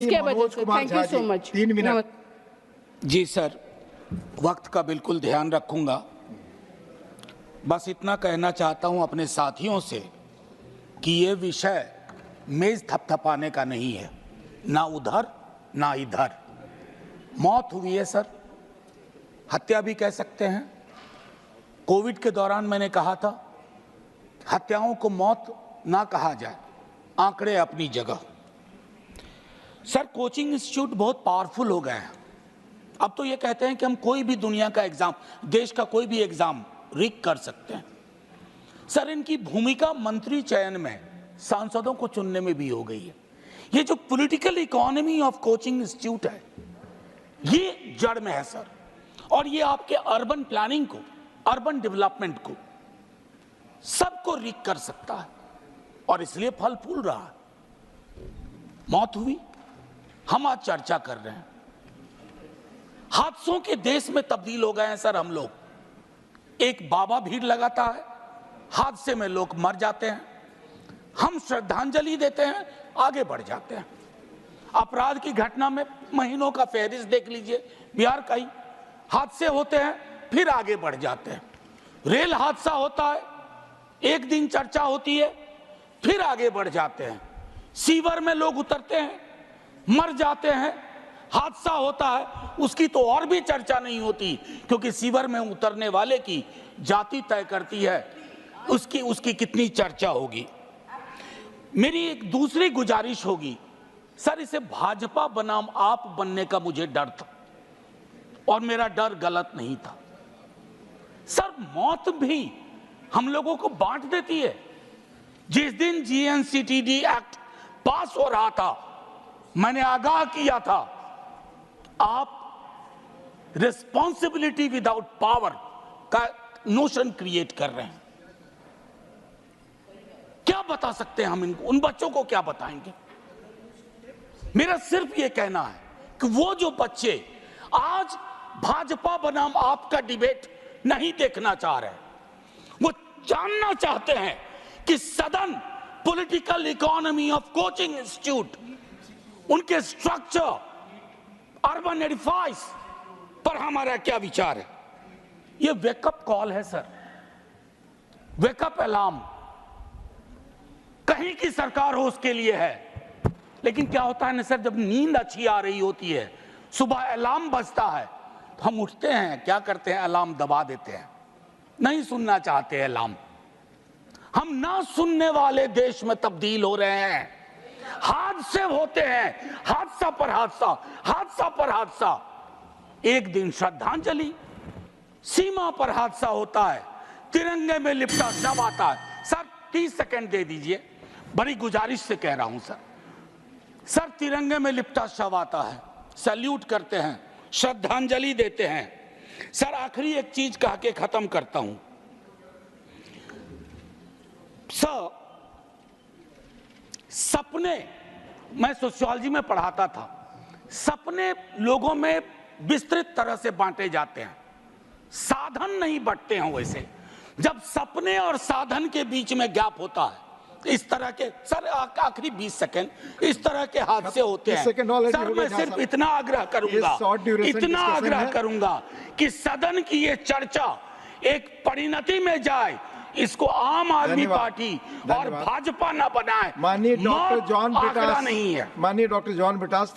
इसके वजह से thank you so much. 3 minute. जी सर, वक्त का बिल्कुल ध्यान रखूंगा। बस इतना कहना चाहता हूं अपने साथियों से कि ये विषय मेज थपथपाने का नहीं है, ना उधर ना इधर। मौत हुई है सर, हत्या भी कह सकते हैं। कोविड के दौरान मैंने कहा था हत्याओं को मौत ना कहा जाए, आंकड़े अपनी जगह। सर, कोचिंग इंस्टीट्यूट बहुत पावरफुल हो गए हैं। अब तो ये कहते हैं कि हम कोई भी दुनिया का एग्जाम, देश का कोई भी एग्जाम रिग कर सकते हैं। सर, इनकी भूमिका मंत्री चयन में, सांसदों को चुनने में भी हो गई है। ये जो political economy of coaching institute है, ये जड़ में है सर। और ये आपके अर्बन प्लानिंग को, अर्बन डेवलपमेंट को, सबको रिग कर सकता है और इसलिए फल फूल रहा है। मौत हुई, हम आज चर्चा कर रहे हैं। हादसों के देश में तब्दील हो गए हैं सर हम लोग। एक बाबा भीड़ लगाता है, हादसे में लोग मर जाते हैं, हम श्रद्धांजलि देते हैं, आगे बढ़ जाते हैं। अपराध की घटना में महीनों का फहरिस्त देख लीजिए, बिहार का ही हादसे होते हैं, फिर आगे बढ़ जाते हैं। रेल हादसा होता है, एक दिन चर्चा होती है, फिर आगे बढ़ जाते हैं। सीवर में लोग उतरते हैं, मर जाते हैं, हादसा होता है, उसकी तो और भी चर्चा नहीं होती, क्योंकि सीवर में उतरने वाले की जाति तय करती है उसकी कितनी चर्चा होगी। मेरी एक दूसरी गुजारिश होगी सर, इसे भाजपा बनाम आप बनने का मुझे डर था और मेरा डर गलत नहीं था। सर, मौत भी हम लोगों को बांट देती है। जिस दिन जीएनसीटीडी एक्ट पास हो रहा था, मैंने आगाह किया था, आप रिस्पॉन्सिबिलिटी विदाउट पावर का नोशन क्रिएट कर रहे हैं। क्या बता सकते हैं हम इनको, उन बच्चों को क्या बताएंगे? मेरा सिर्फ ये कहना है कि वो जो बच्चे आज भाजपा बनाम आपका डिबेट नहीं देखना चाह रहे, वो जानना चाहते हैं कि सदन political economy of coaching institute, उनके स्ट्रक्चर, अर्बन एडिफाइस पर हमारा क्या विचार है। ये वेकअप कॉल है सर, वेकअप अलार्म। कहीं की सरकार हो उसके लिए है, लेकिन क्या होता है ना सर, जब नींद अच्छी आ रही होती है, सुबह अलार्म बजता है, तो हम उठते हैं, क्या करते हैं, अलार्म दबा देते हैं, नहीं सुनना चाहते अलार्म। हम ना सुनने वाले देश में तब्दील हो रहे हैं। हादसे होते हैं, हादसा पर हादसा, हादसा पर हादसा। एक दिन श्रद्धांजलि, सीमा पर हादसा होता है, तिरंगे में लिपटा शव आता है। सर 30 सेकंड दे दीजिए, बड़ी गुजारिश से कह रहा हूं सर। सर, तिरंगे में लिपटा शव आता है, सैल्यूट करते हैं, श्रद्धांजलि देते हैं। सर, आखिरी एक चीज कह के खत्म करता हूं सर। सपने, मैं सोशियोलॉजी में पढ़ाता था, सपने लोगों में विस्तृत तरह से बांटे जाते हैं, साधन नहीं बंटते हैं वैसे। जब सपने और साधन के बीच में गैप होता है, इस तरह के सर, आखिरी 20 सेकंड, इस तरह के हादसे होते हैं सर। मैं सिर्फ इतना आग्रह करूंगा कि सदन की ये चर्चा एक परिणति में जाए, इसको आम आदमी पार्टी और भाजपा ना बनाए। माननीय डॉक्टर जॉन ब्रिटास, नहीं है। माननीय डॉक्टर जॉन ब्रिटास।